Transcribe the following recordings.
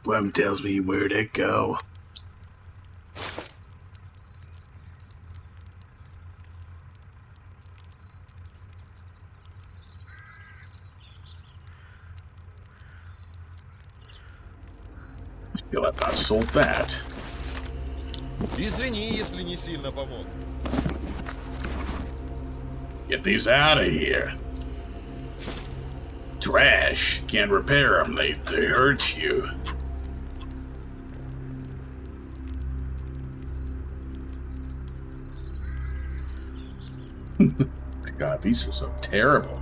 One tells me where to go. Feel I've not sold that. Извини, если не сильно помог. Get these out of here. Trash. Can't repair them. They hurt you. God, these are so terrible.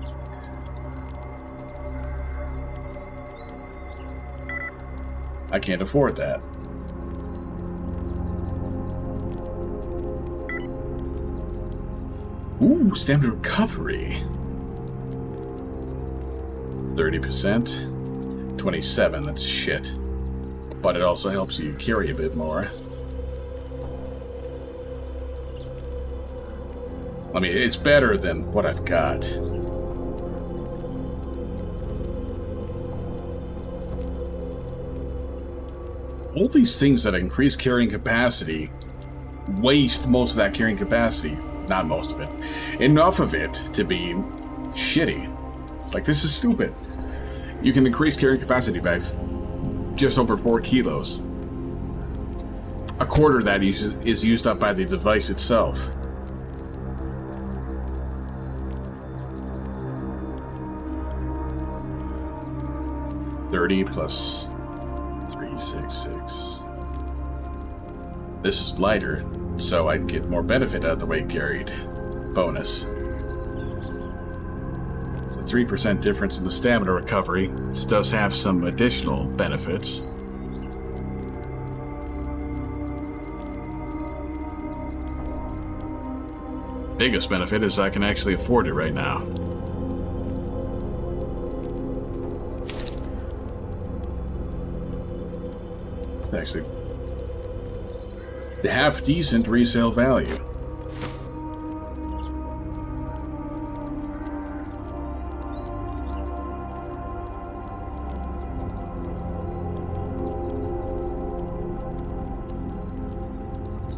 I can't afford that. Ooh, standard recovery. 30%. 27, that's shit. But it also helps you carry a bit more. I mean, it's better than what I've got. All these things that increase carrying capacity waste most of that carrying capacity. Not most of it. Enough of it to be shitty. Like, this is stupid. You can increase carrying capacity by just over 4 kilos. A quarter of that is used up by the device itself. $30 plus 366. This is lighter, so I'd get more benefit out of the weight carried. Bonus. A 3% difference in the stamina recovery. This does have some additional benefits. Biggest benefit is I can actually afford it right now. Actually, they have decent resale value.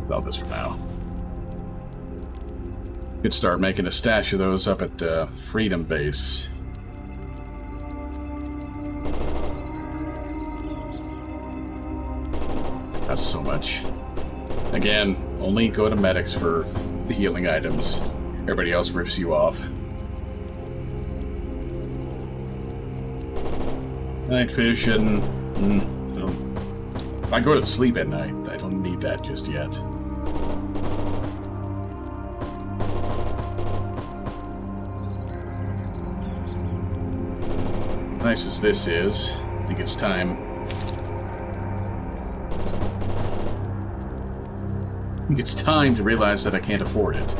About this for now. Could start making a stash of those up at Freedom Base. That's so much. Again, only go to medics for the healing items. Everybody else rips you off. Night vision. I go to sleep at night. I don't need that just yet. Nice as this is, I think it's time. I think it's time to realize that I can't afford it.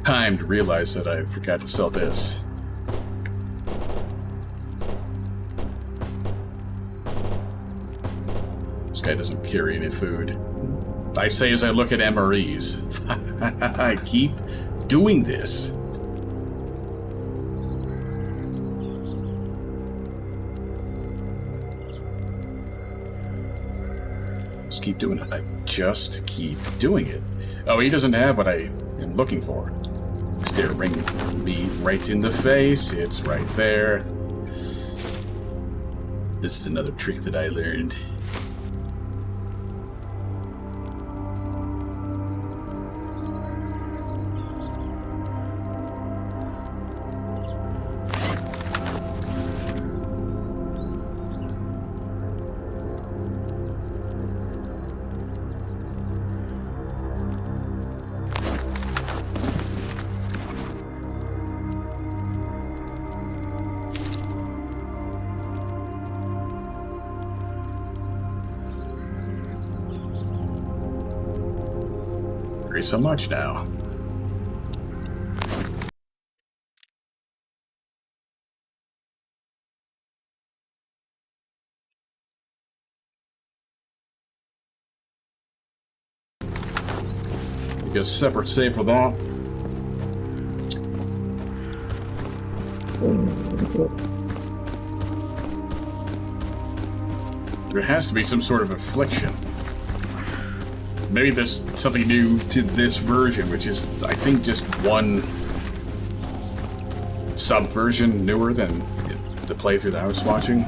Time to realize that I forgot to sell this. This guy doesn't carry any food. I say as I look at MREs. I keep doing this. Just keep doing it. I just keep doing it. Oh, he doesn't have what I am looking for. Staring me right in the face. It's right there. This is another trick that I learned. So much now. Get a separate save for that. There has to be some sort of affliction. Maybe there's something new to this version, which is, I think, just one sub-version newer than the playthrough that I was watching.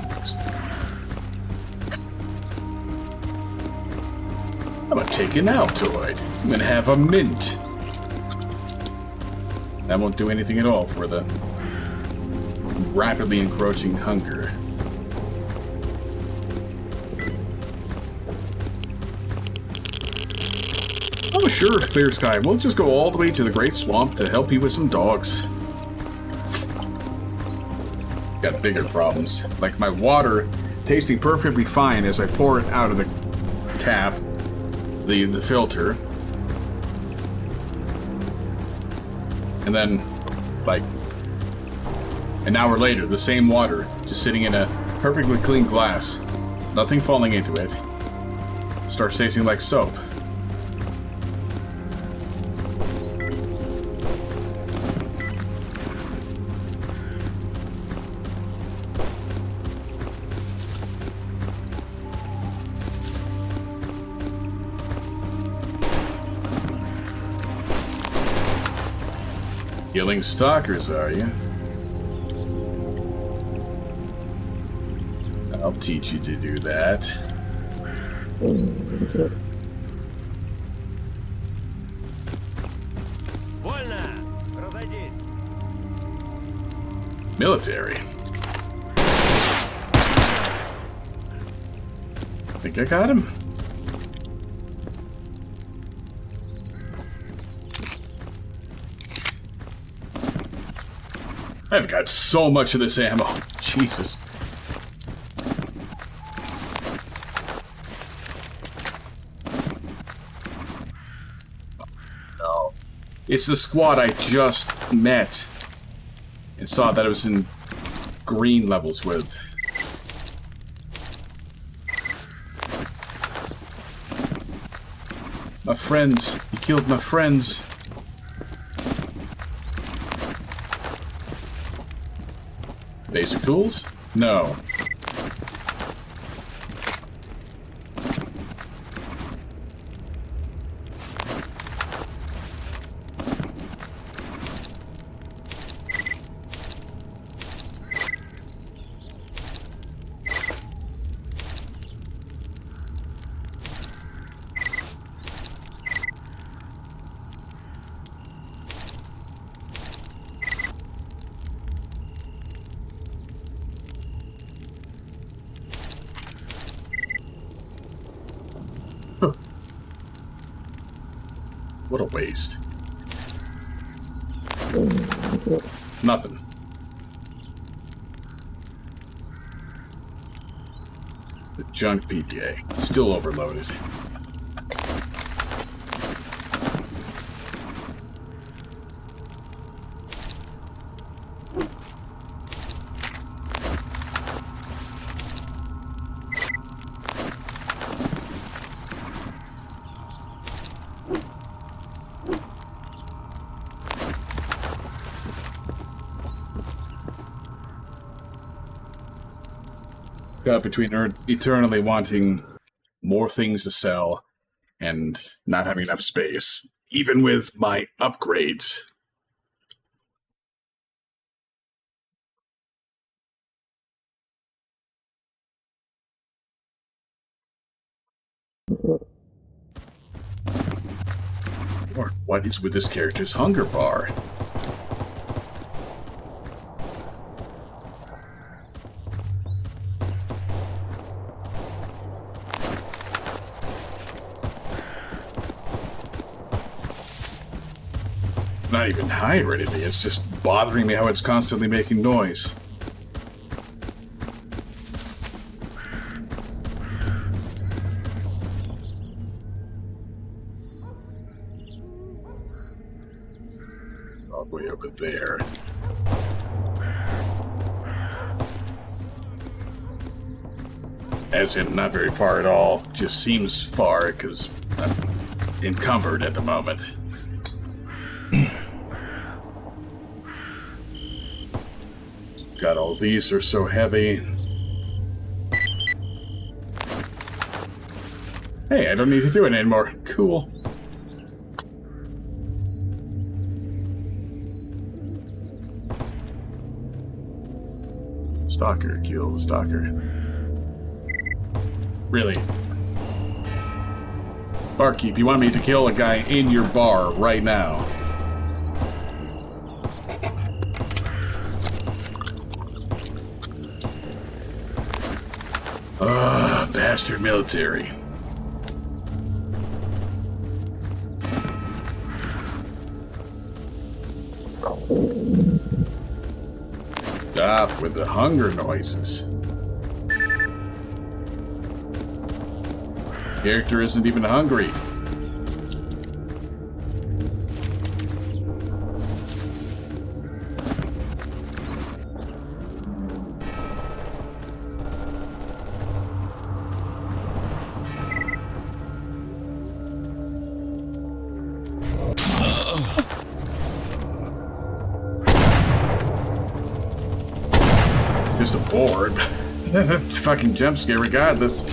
I'm gonna take an Altoid. I'm gonna have a mint. That won't do anything at all for the rapidly encroaching hunger. Oh sure, Clear Sky. We'll just go all the way to the Great Swamp to help you with some dogs. Got bigger problems. Like my water tasting perfectly fine as I pour it out of the tap, the filter. And then, like, an hour later, the same water just sitting in a perfectly clean glass. Nothing falling into it. Starts tasting like soap. Killing stalkers, are you? I'll teach you to do that. Military. Think I got him? I've got so much of this ammo. Jesus. No. It's the squad I just met and saw that it was in green levels with. My friends. He killed my friends. Basic tools? No. What a waste. Nothing. The junk PPA. Still overloaded. Between eternally wanting more things to sell and not having enough space, even with my upgrades. What is with this character's hunger bar? Not even high or anything, it's just bothering me how it's constantly making noise. All the way over there. As in, not very far at all. Just seems far because I'm encumbered at the moment. God, all these are so heavy. Hey, I don't need to do it anymore. Cool. Stalker, kill the stalker. Really? Barkeep, you want me to kill a guy in your bar right now? Ugh, bastard military. Stop with the hunger noises. Character isn't even hungry. Just a board. Fucking jump scare regardless.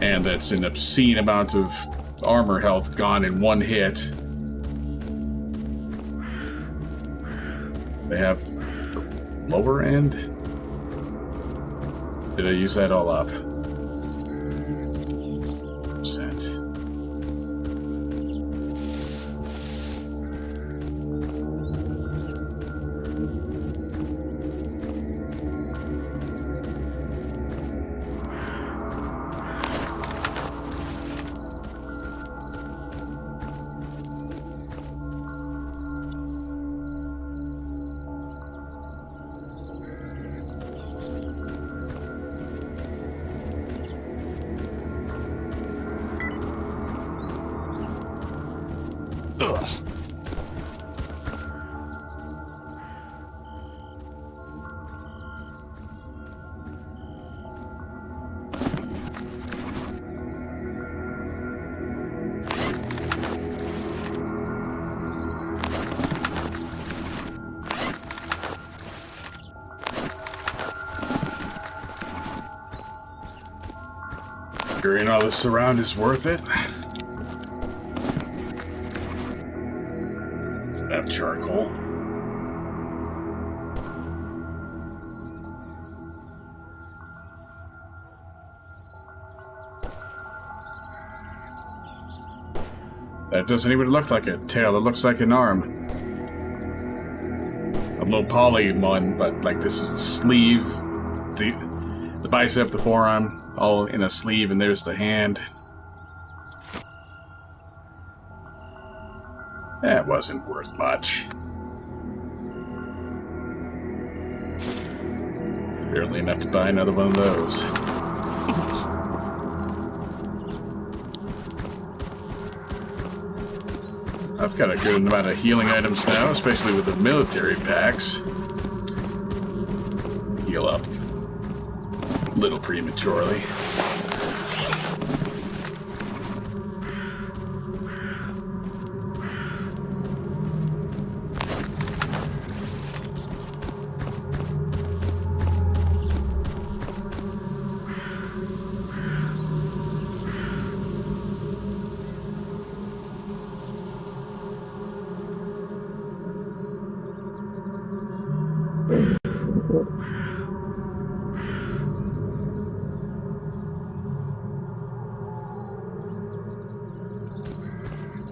And that's an obscene amount of armor health gone in one hit. They have the lower end. Did I use that all up? Percent. Carrying all this around is worth it. That charcoal. That doesn't even look like a tail, it looks like an arm. A low poly one, but like this is the sleeve, the bicep, the forearm, all in a sleeve, and there's the hand. That wasn't worth much. Barely enough to buy another one of those. I've got a good amount of healing items now, especially with the military packs. Heal up. A little prematurely.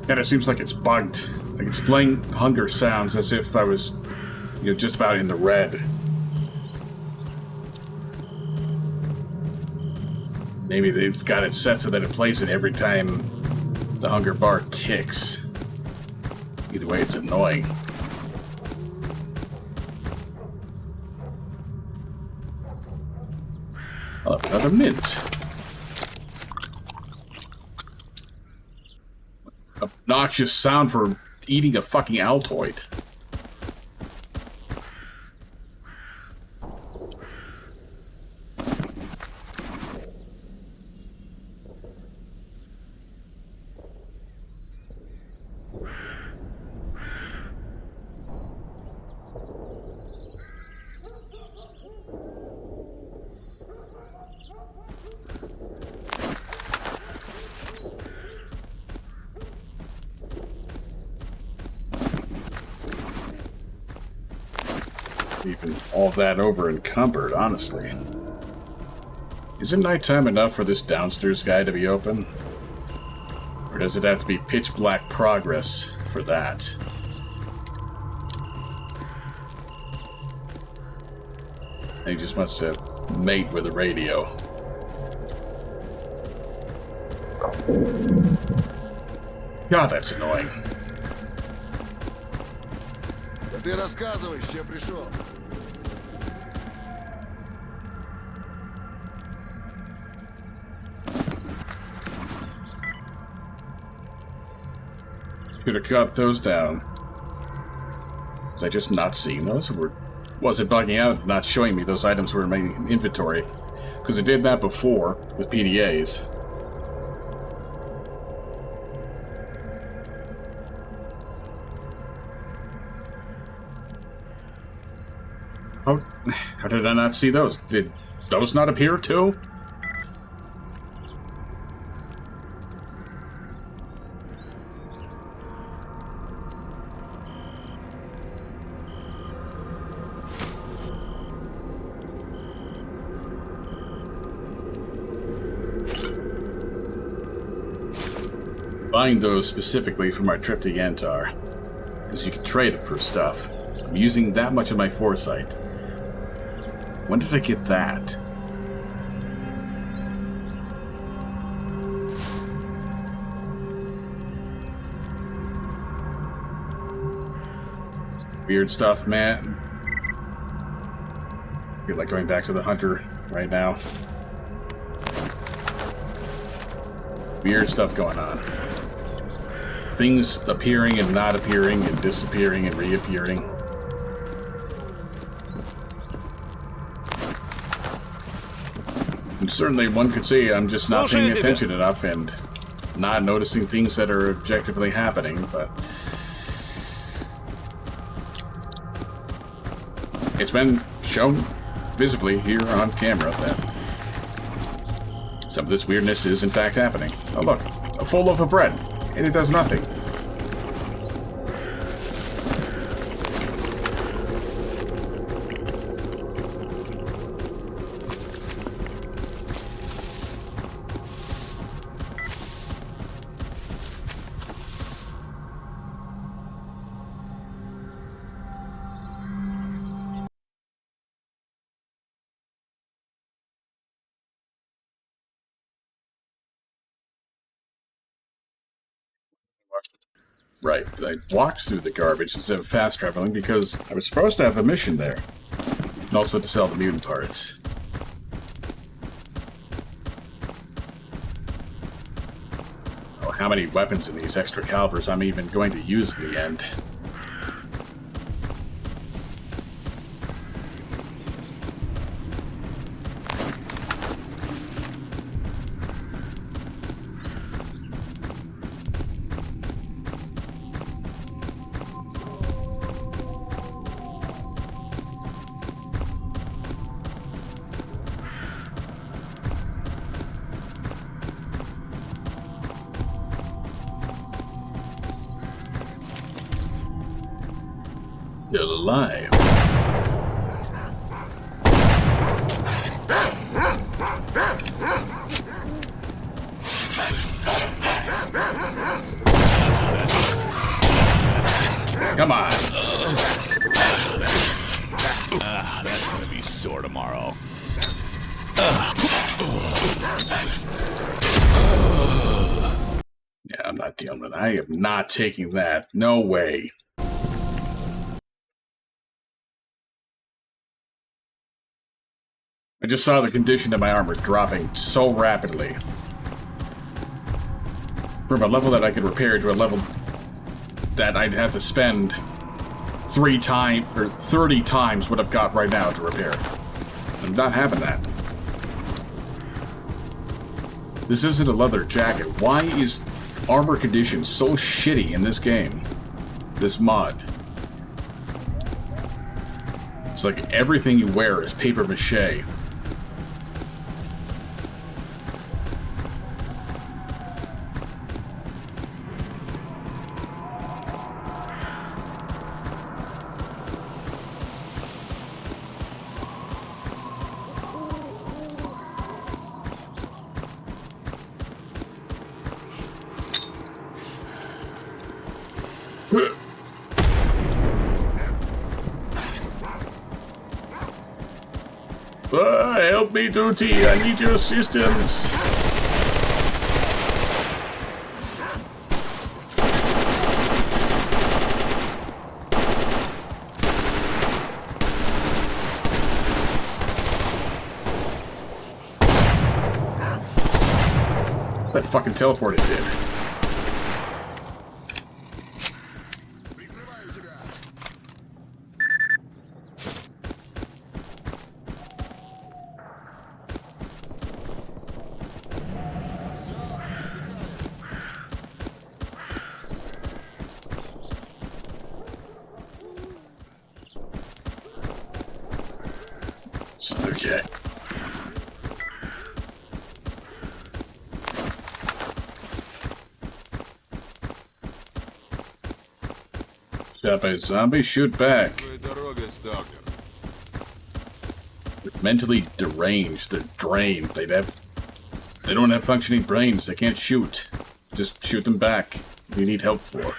And it seems like it's bugged. Like it's playing hunger sounds as if I was, just about in the red. Maybe they've got it set so that it plays it every time the hunger bar ticks. Either way, it's annoying. Oh, another mint. Obnoxious sound for eating a fucking Altoid. Even all that over encumbered, honestly. Isn't nighttime enough for this downstairs guy to be open? Or does it have to be pitch black progress for that? He just wants to mate with the radio. God, that's annoying. Да ты рассказывай, с чем пришел. Should have cut those down. Was I just not seeing those? Or was it bugging out, not showing me those items were in my inventory? Because it did that before with PDAs. How did I not see those? Did those not appear too? Buying those specifically for my trip to Yantar, because you can trade them for stuff. I'm using that much of my foresight. When did I get that? Weird stuff, man. I feel like going back to the hunter right now. Weird stuff going on. Things appearing and not appearing and disappearing and reappearing. And certainly one could say I'm just not paying attention enough and not noticing things that are objectively happening, but it's been shown visibly here on camera that some of this weirdness is in fact happening. Oh look, a full loaf of bread, and it does nothing. Right, I walked through the garbage instead of fast traveling because I was supposed to have a mission there. And also to sell the mutant parts. Oh, how many weapons in these extra calibers I'm even going to use in the end. You're alive. Come on. That's gonna be sore tomorrow. Yeah, I'm not dealing with it. I am not taking that. No way. I just saw the condition of my armor dropping so rapidly. From a level that I could repair to a level that I'd have to spend 3 times or 30 times what I've got right now to repair. I'm not having that. This isn't a leather jacket. Why is armor condition so shitty in this game? This mod. It's like everything you wear is paper mache. Help me, Duty. I need your assistance. That fucking teleported did. Прикрываю тебя. Okay. Shot by a zombie, shoot back. Твоей дорогой, сталкер. Mentally deranged, they're drained. They don't have functioning brains. They can't shoot. Just shoot them back. You need help for.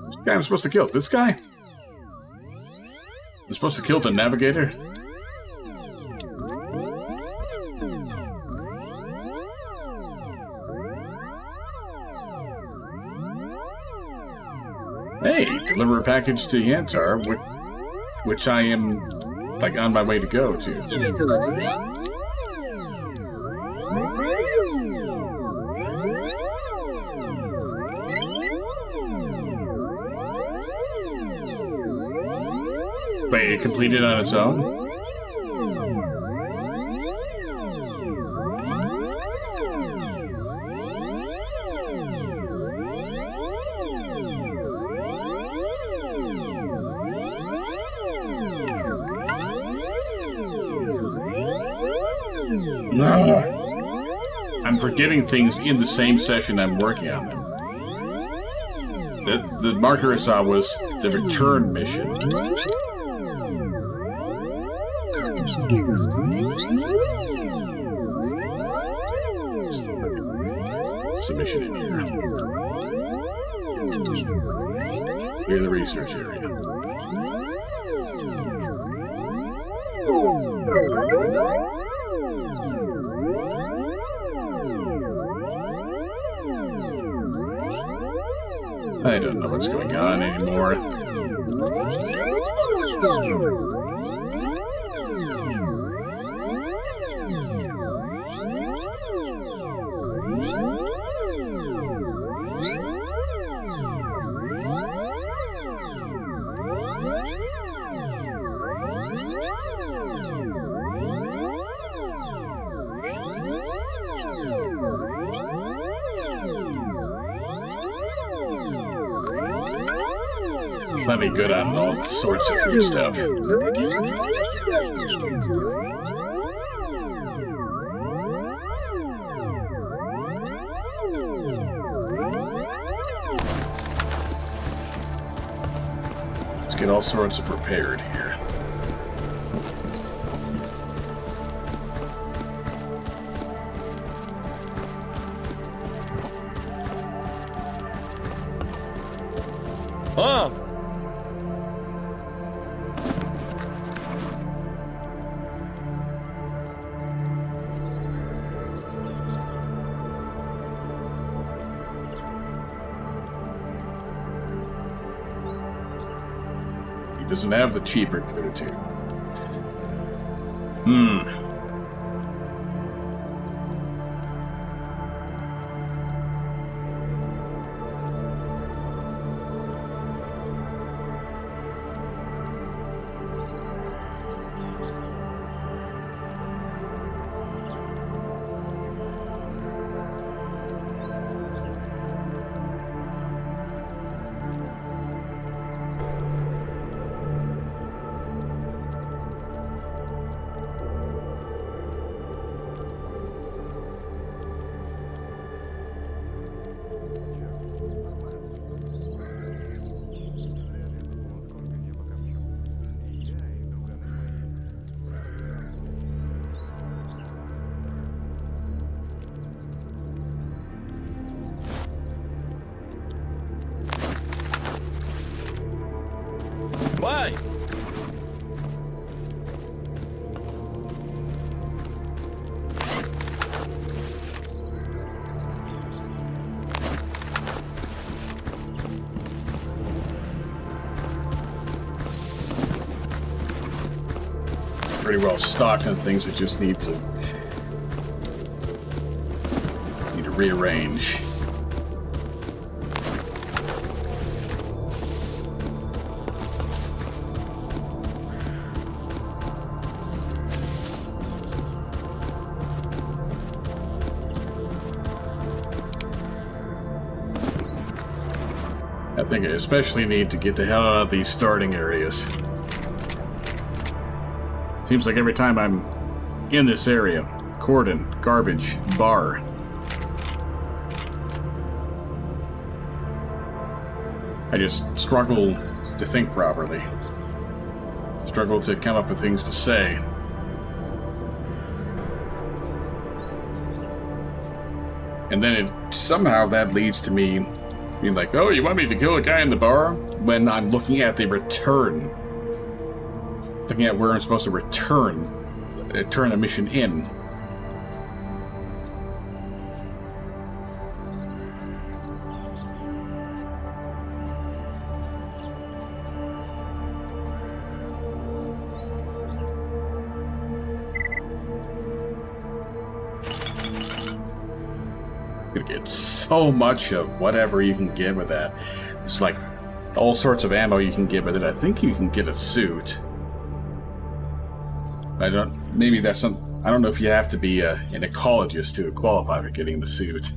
This guy I'm supposed to kill. This guy? I'm supposed to kill the navigator? Hey, deliver a package to Yantar, which I am, like, on my way to go to. Wait, it completed on its own? No. I'm forgetting things in the same session I'm working on them. The marker I saw was the return mission. Submission in here. Here in the research area. I don't know what's going on anymore. Let me good on all sorts of food stuff. Let's get all sorts of prepared here. Huh? He doesn't have the cheaper Glutatune. Why? Pretty well stocked on things that just need to rearrange. I think I especially need to get the hell out of these starting areas. Seems like every time I'm in this area, cordon, garbage, bar. I just struggle to think properly. Struggle to come up with things to say. And then somehow that leads to me being like, oh, you want me to kill a guy in the bar? When I'm looking at the return. Looking at where I'm supposed to turn a mission in. You get so much of whatever you can get with that. There's like all sorts of ammo you can get with it. I think you can get a suit. Maybe that's some. I don't know if you have to be an ecologist to qualify for getting the suit.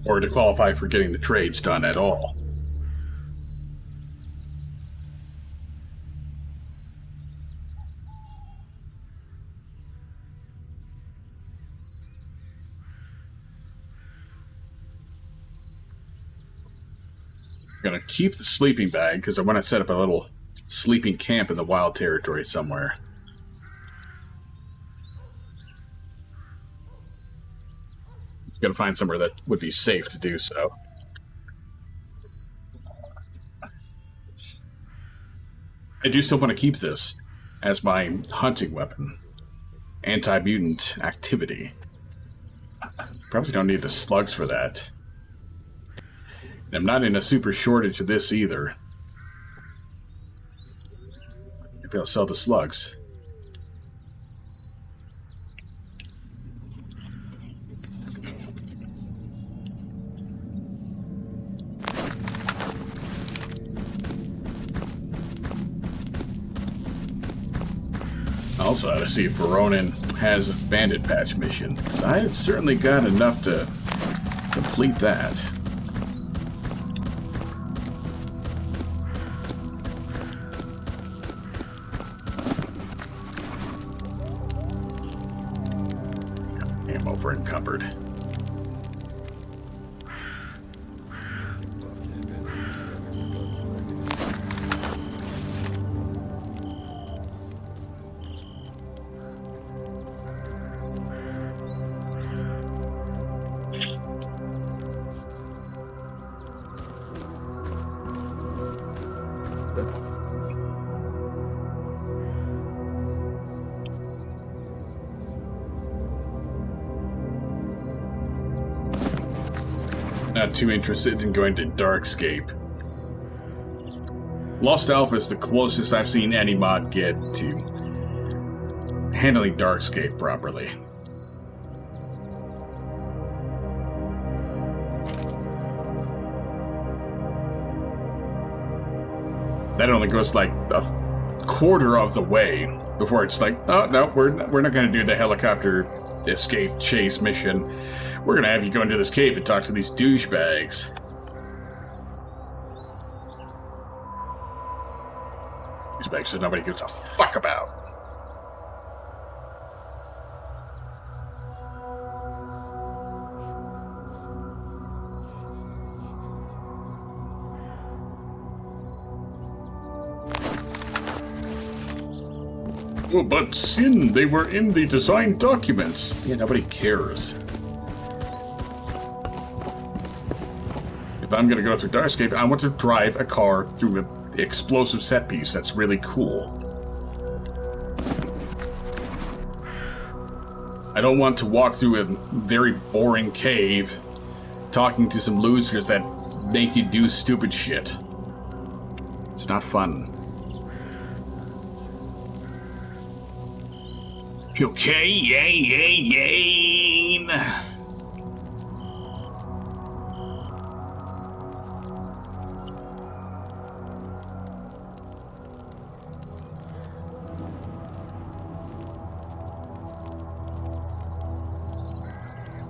Or to qualify for getting the trades done at all. I'm gonna keep the sleeping bag because I want to set up a little sleeping camp in the wild territory somewhere. Gotta find somewhere that would be safe to do so. I do still want to keep this as my hunting weapon. Anti-mutant activity. Probably don't need the slugs for that. I'm not in a super shortage of this either. Maybe I'll sell the slugs. Also, I to see if Veronin has a bandit patch mission. So I certainly got enough to complete that. I'm over encumbered. Not too interested in going to Darkscape. Lost Alpha is the closest I've seen any mod get to handling Darkscape properly. That only goes like a quarter of the way before it's like, oh no, we're not going to do the helicopter escape chase mission. We're going to have you go into this cave and talk to these douchebags. Douchebags that nobody gives a fuck about. Oh, but Sin, they were in the design documents. Yeah, nobody cares. If I'm gonna go through Darscape, I want to drive a car through an explosive set piece that's really cool. I don't want to walk through a very boring cave talking to some losers that make you do stupid shit. It's not fun. Okay, yay.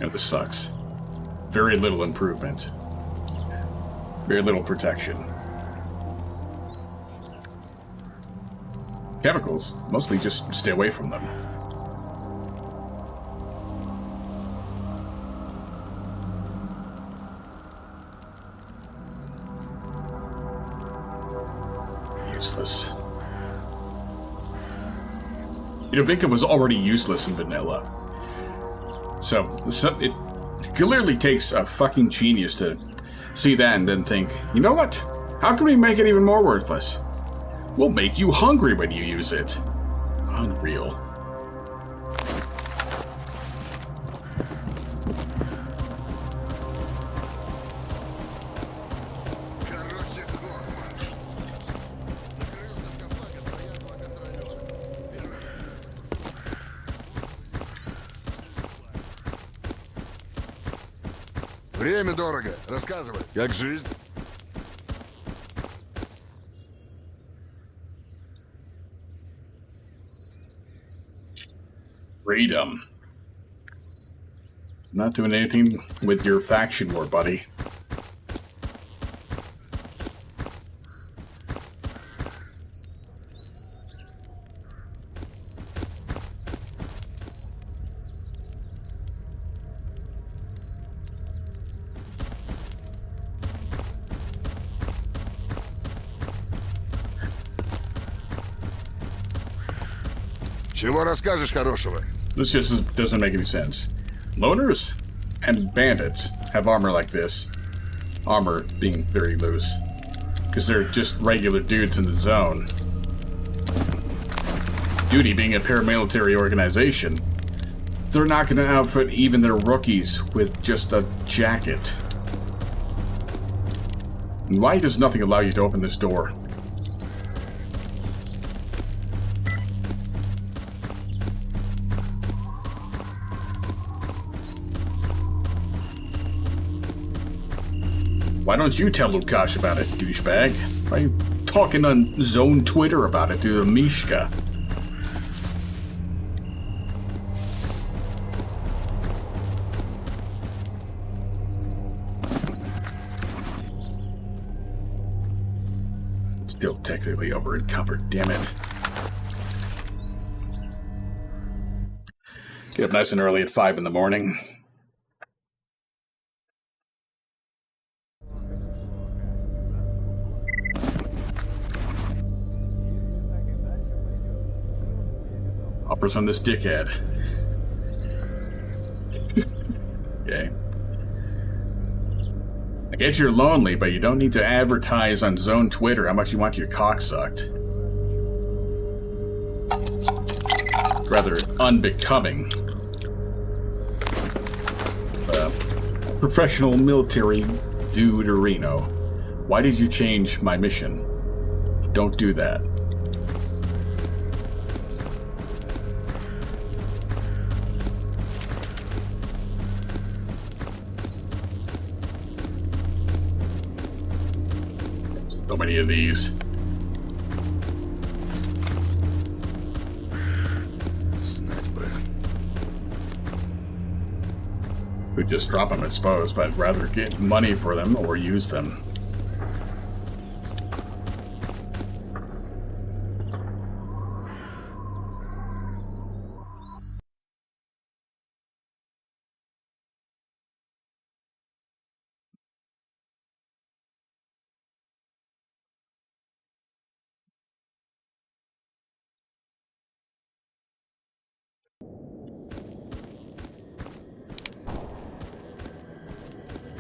Yeah, this sucks. Very little improvement. Very little protection. Chemicals, mostly just stay away from them. Useless. You know, Vinca was already useless in vanilla. So it clearly takes a fucking genius to see that and then think, you know what? How can we make it even more worthless? We'll make you hungry when you use it. Unreal. Время дорого. Рассказывай, как жизнь? Freedom. I'm not doing anything with your faction war, buddy. Чего расскажешь хорошего? This just doesn't make any sense. Loners and bandits have armor like this. Armor being very loose. Because they're just regular dudes in the zone. Duty being a paramilitary organization, they're not going to outfit even their rookies with just a jacket. And why does nothing allow you to open this door? Why don't you tell Lukash about it, douchebag? Why are you talking on Zone Twitter about it to Mishka? Still technically over encumbered, damn it. Get up nice and early at 5 in the morning. Uppers on this dickhead. Okay. I get you're lonely, but you don't need to advertise on Zone Twitter how much you want your cock sucked. Rather unbecoming. Professional military dude Reno. Why did you change my mission? Don't do that. So many of these. Could just drop them, I suppose, but I'd rather get money for them or use them.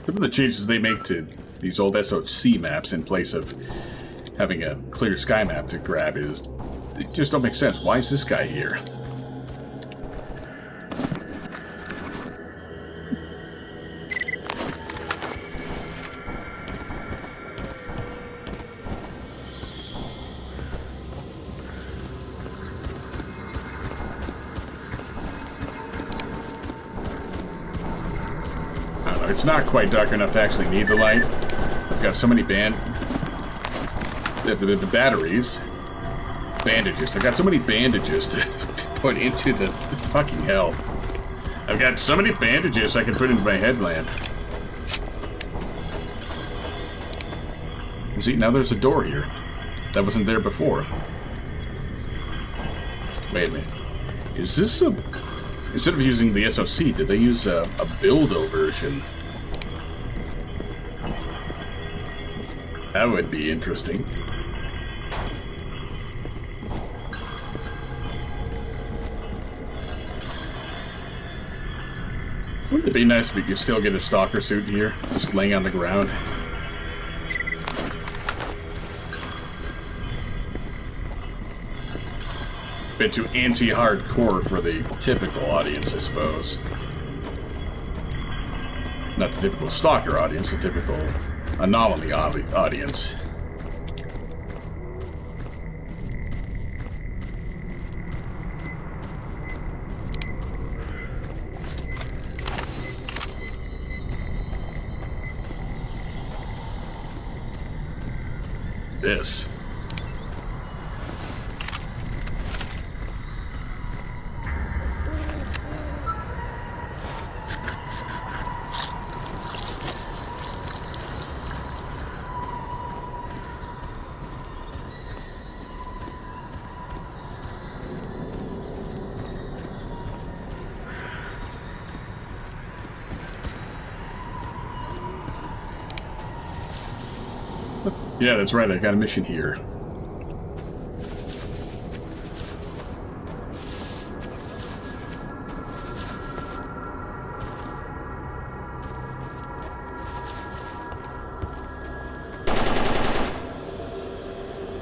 Look at the changes they make to these old SOC maps in place of having a clear sky map to grab is... It just don't make sense. Why is this guy here? It's not quite dark enough to actually need the light. I've got so many the batteries. Bandages. I've got so many bandages to put into the fucking hell. I've got so many bandages I can put into my headlamp. See, now there's a door here. That wasn't there before. Wait a minute. Is this a... Instead of using the SOC, did they use a build-o version? That would be interesting. Wouldn't it be nice if we could still get a stalker suit here, just laying on the ground? Bit too anti-hardcore for the typical audience, I suppose. Not the typical stalker audience, the typical Anomaly audience. This. Yeah, that's right, I got a mission here.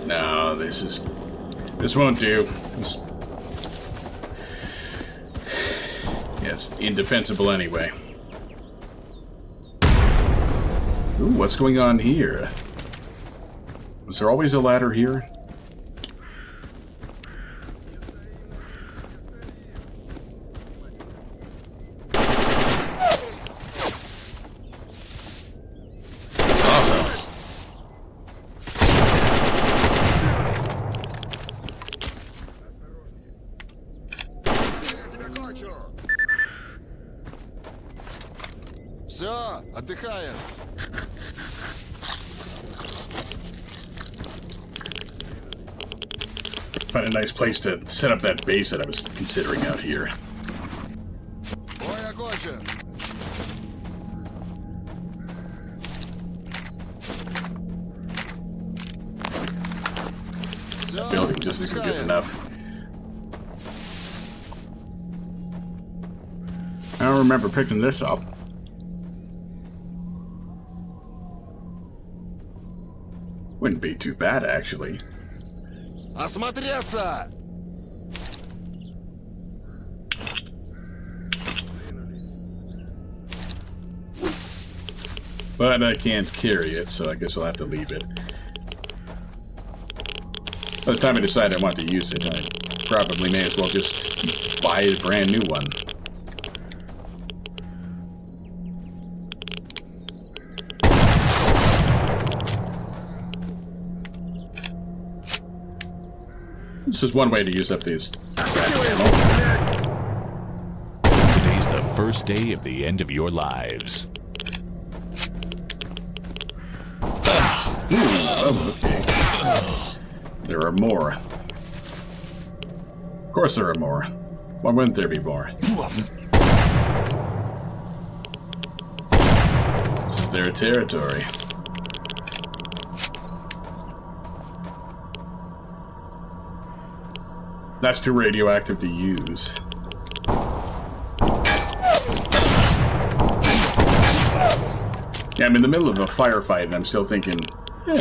No, this won't do. Yes, indefensible anyway. Ooh, what's going on here? Was there always a ladder here? Awesome. Я тебя кончу! Все, отдыхаем. Find a nice place to set up that base that I was considering out here. Ой, окончен. Все, Building just isn't good enough. I don't remember picking this up. Wouldn't be too bad, actually. Осмотреться! But I can't carry it, so I guess I'll have to leave it. By the time I decide I want to use it, I probably may as well just buy a brand new one. This is one way to use up these ammo. Today's the first day of the end of your lives. Oh, okay. There are more. Of course there are more. Why wouldn't there be more? This is their territory. That's too radioactive to use. Yeah, I'm in the middle of a firefight, and I'm still thinking,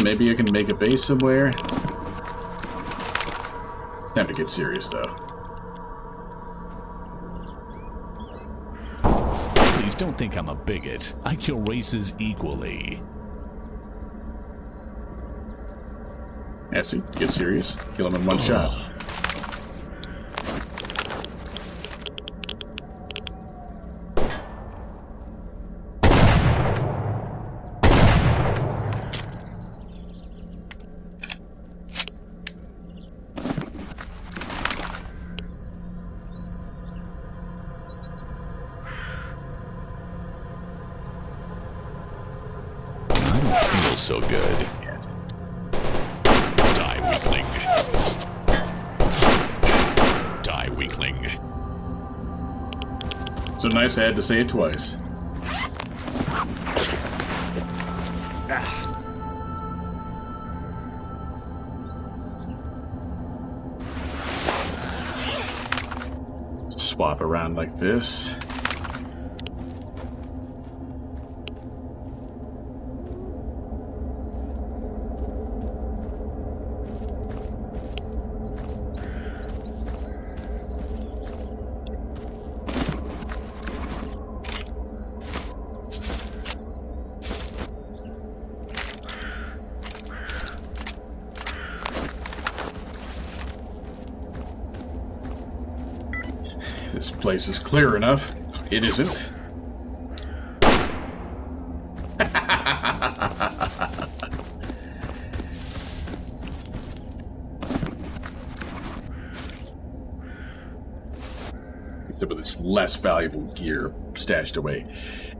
maybe I can make a base somewhere. Time to get serious, though. Please don't think I'm a bigot. I kill races equally. Yeah, see, get serious. Kill him in one shot. Feels so good. Die, weakling. Die, weakling. So nice I had to say it twice. Swap around like this. This place is clear enough. It isn't. Some of this less valuable gear stashed away.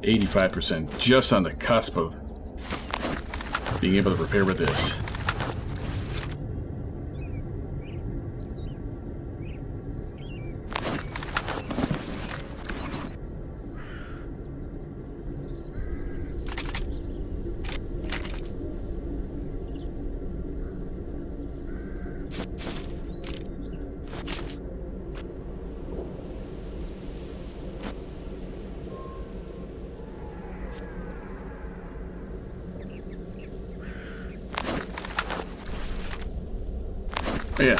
85%, just on the cusp of being able to repair with this. Yeah.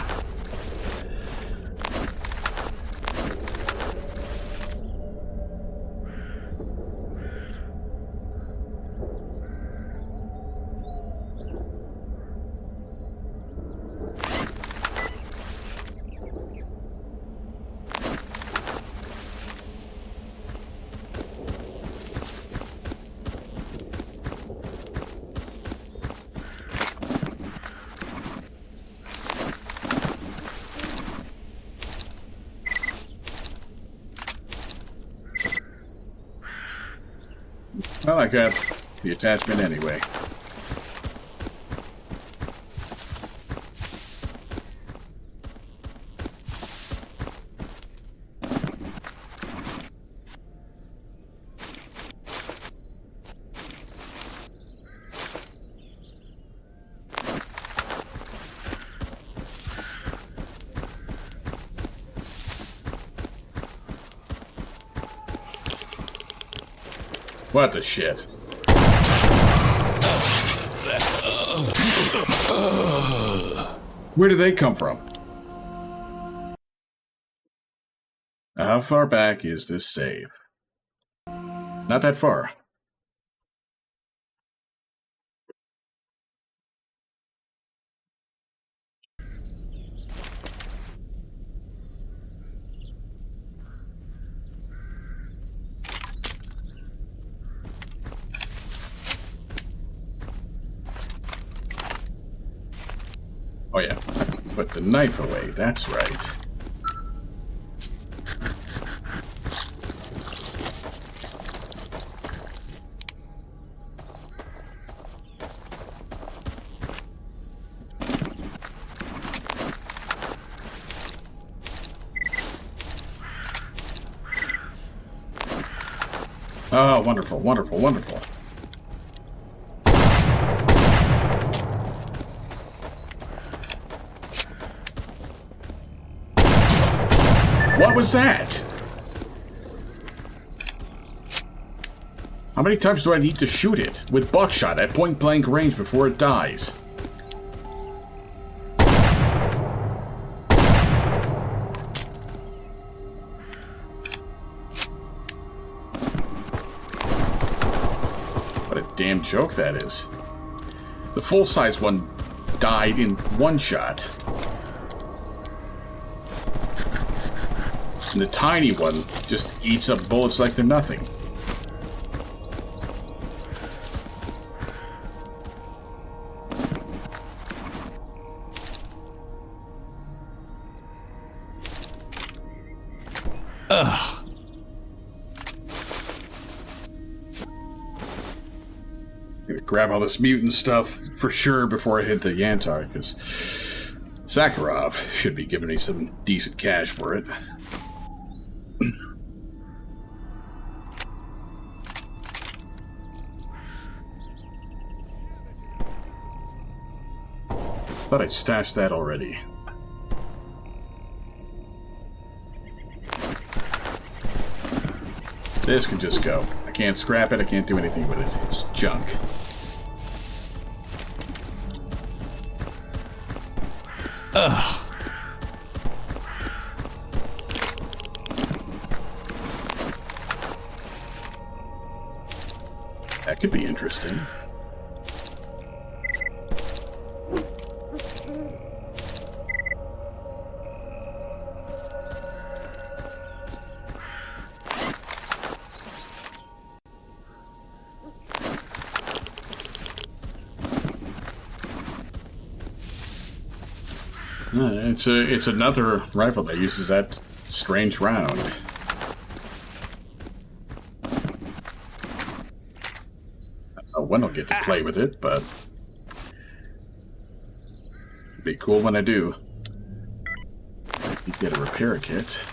Well, I got the attachment anyway. What the shit? Where do they come from? How far back is this save? Not that far. Oh yeah, put the knife away, that's right. Oh, wonderful, wonderful, wonderful. What was that? How many times do I need to shoot it with buckshot at point-blank range before it dies? What a damn joke that is. The full-size one died in one shot. And the tiny one just eats up bullets like they're nothing. Ugh. Gonna grab all this mutant stuff for sure before I hit the s.t.a.l.k.e.r, because Sakharov should be giving me some decent cash for it. Thought I stashed that already. This can just go. I can't scrap it, I can't do anything with it. It's junk. Ugh. That could be interesting. It's another rifle that uses that strange round. I don't know when I'll get to play with it, but it'd be cool when I do. You get a repair kit.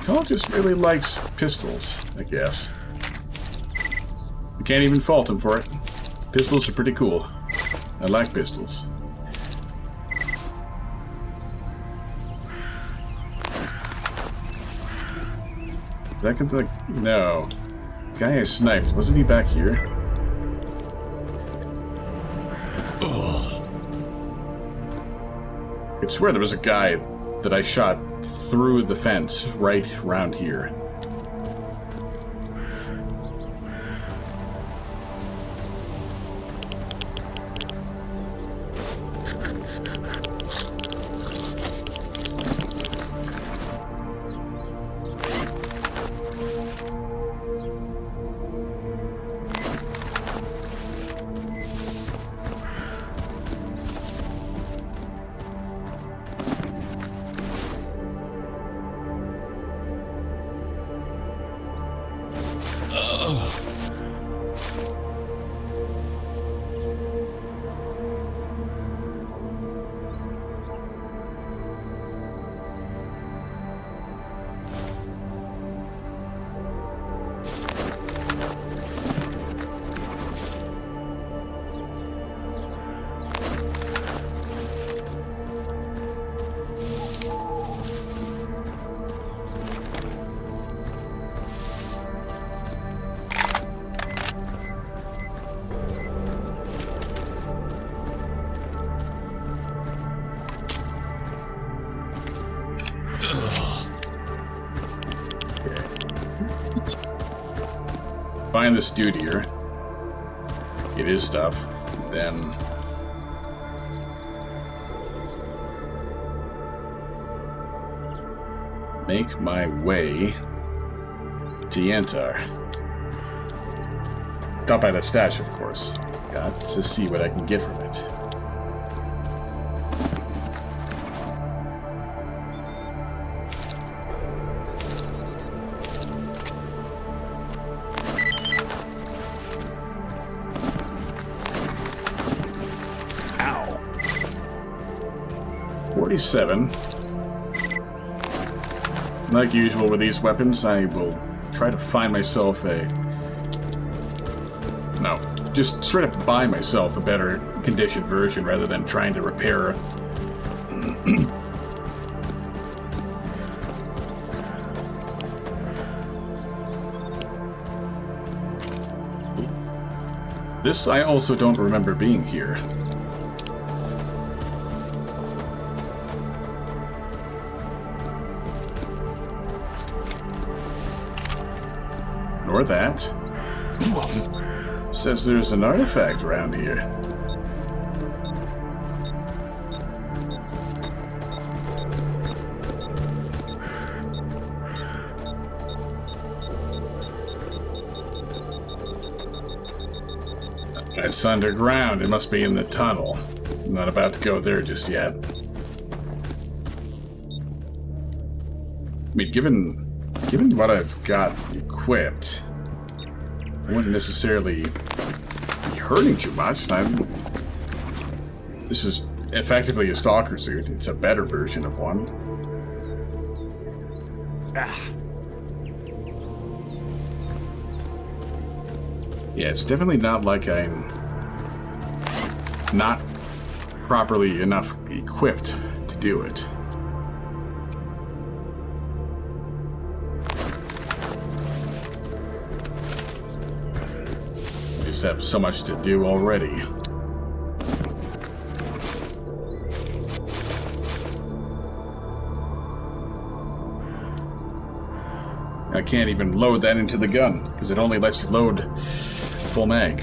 Call just really likes pistols, I guess. I can't even fault him for it. Pistols are pretty cool. I like pistols. That could like no. Guy I sniped, wasn't he back here? I swear there was a guy that I shot through the fence right around here. Find this dude here. Get his stuff. Then make my way to s.t.a.l.k.e.r. Not by the stash, of course. Got to see what I can get from it. Ow. 47. Like usual with these weapons, I will try to find myself a... No, just straight up buy myself a better conditioned version rather than trying to repair This I also don't remember being here. Nor that. Says there's an artifact around here. It's underground. It must be in the tunnel. I'm not about to go there just yet. I mean, given what I've got equipped, I wouldn't necessarily be hurting too much. This is effectively a stalker suit. It's a better version of one. Yeah, it's definitely not like I'm not properly enough equipped to do it. I just have so much to do already. I can't even load that into the gun, because it only lets you load full mag.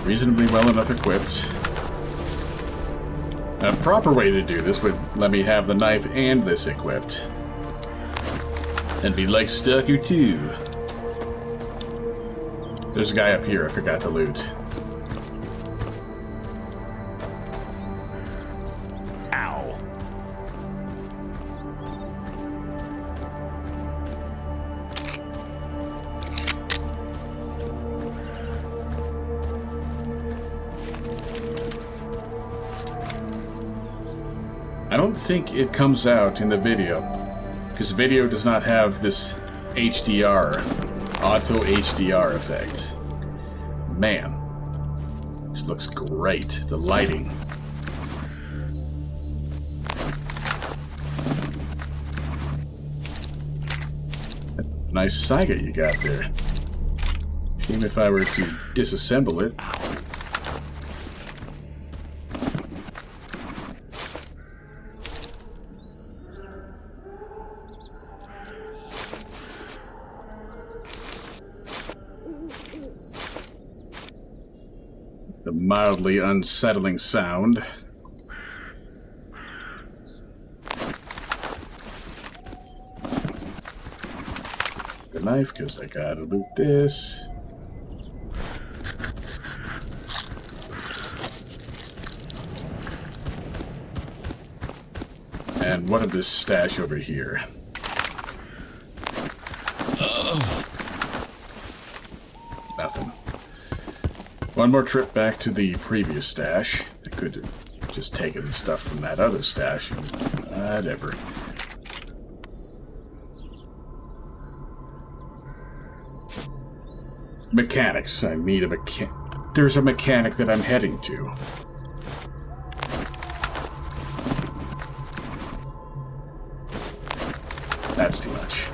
Reasonably well enough equipped. A proper way to do this would let me have the knife and this equipped. And be like Stalker 2. There's a guy up here I forgot to loot. Ow. I don't think it comes out in the video, because the video does not have this HDR, auto HDR effect. Man, this looks great, the lighting. Nice Saiga you got there. Even if I were to disassemble it. The mildly unsettling sound. The knife, because I gotta loot this. And what of this stash over here? Nothing. One more trip back to the previous stash. I could have just taken the stuff from that other stash and whatever. Mechanics. I need a mechanic. There's a mechanic that I'm heading to. That's too much.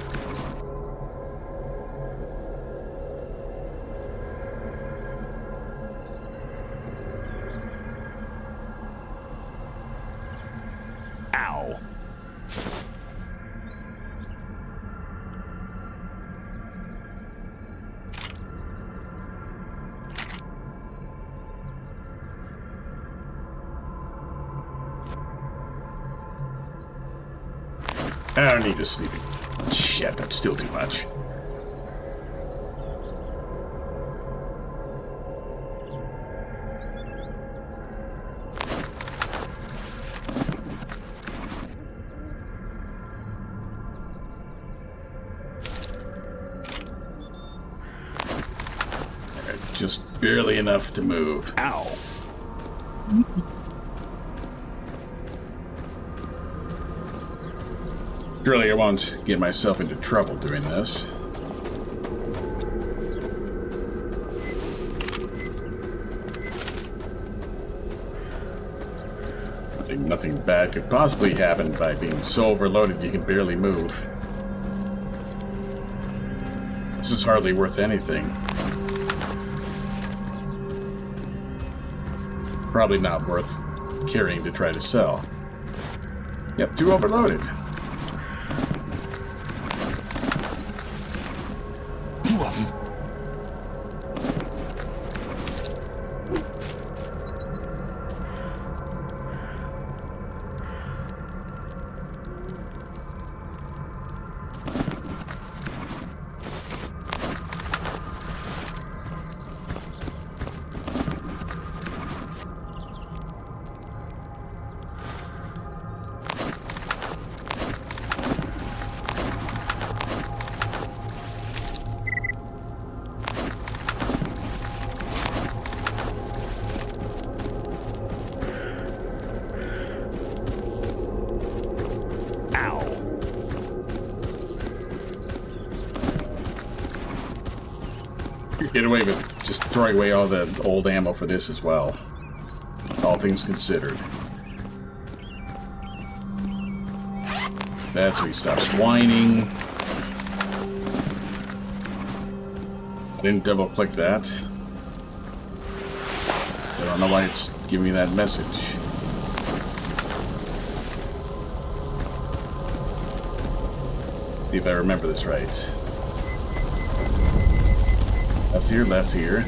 Ow. I don't need to sleep. Shit, that's still too much. Just barely enough to move. Ow. Surely I won't get myself into trouble doing this. I think nothing bad could possibly happen by being so overloaded you can barely move. This is hardly worth anything. Probably not worth carrying to try to sell. Yep, too overloaded. Get away with just throwing away all the old ammo for this as well. All things considered. That's when he stops whining. I didn't double click that. I don't know why it's giving me that message. See if I remember this right. Left here, left here.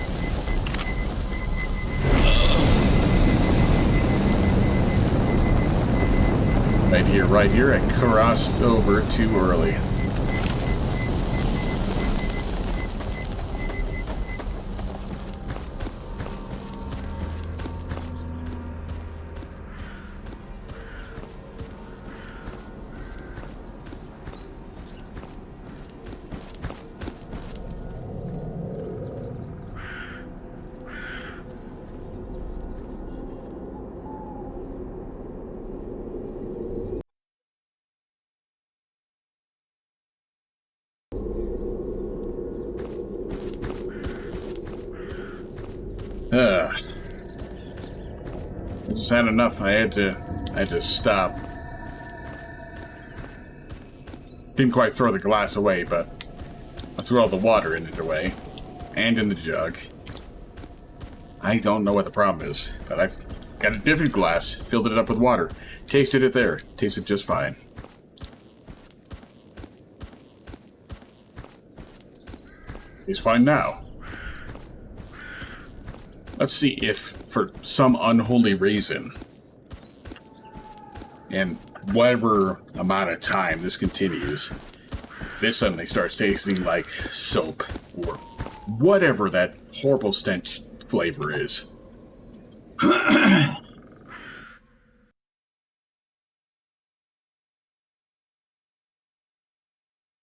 Right here, right here. I crossed over too early. I just had enough. I had to stop. Didn't quite throw the glass away, but I threw all the water in it away. And in the jug. I don't know what the problem is, but I've got a different glass, filled it up with water. Tasted it there. Tasted just fine. He's fine now. Let's see if, for some unholy reason, and whatever amount of time this continues, this suddenly starts tasting like soap, or whatever that horrible stench flavor is.